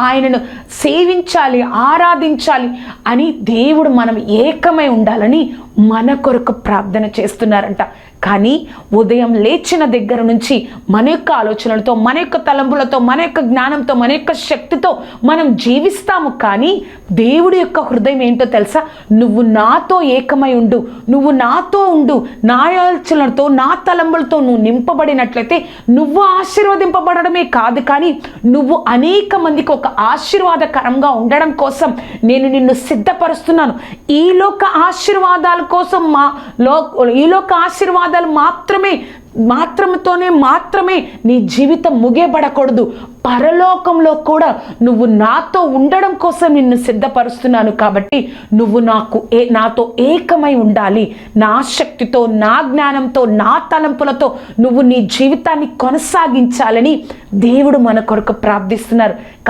ఆయనను సేవించాలి, ఆరాధించాలి అని దేవుడు మనం ఏకమై ఉండాలని మన కొరకు ప్రార్థన చేస్తున్నారంట. కానీ ఉదయం లేచిన దగ్గర నుంచి మన యొక్క ఆలోచనలతో, మన యొక్క తలంపులతో, మన యొక్క జ్ఞానంతో, మన యొక్క శక్తితో మనం జీవిస్తాము. కానీ దేవుడి యొక్క హృదయం ఏంటో తెలుసా? నువ్వు నాతో ఏకమై ఉండు, నువ్వు నాతో ఉండు, నా ఆలోచనలతో, నా తలంపులతో నువ్వు నింపబడినట్లయితే నువ్వు ఆశీర్వదింపబడమే కాదు, కానీ నువ్వు అనేక మందికి ఒక ఆశీర్వాదకరంగా ఉండడం కోసం నేను నిన్ను సిద్ధపరుస్తున్నాను. ఈ లోక ఆశీర్వాదాల కోసం ఈ లోక ఆశీర్వాదాలు మాత్రమే నీ జీవితం ముగియబడకూడదు. పరలోకంలో కూడా నువ్వు నాతో ఉండడం కోసం నిన్ను సిద్ధపరుస్తున్నాను. కాబట్టి నువ్వు నాతో ఏకమై ఉండాలి. నా శక్తితో, నా జ్ఞానంతో, నా తలంపులతో నువ్వు నీ జీవితాన్ని కొనసాగించాలని దేవుడు మన కొరకు ప్రార్థిస్తున్నారు.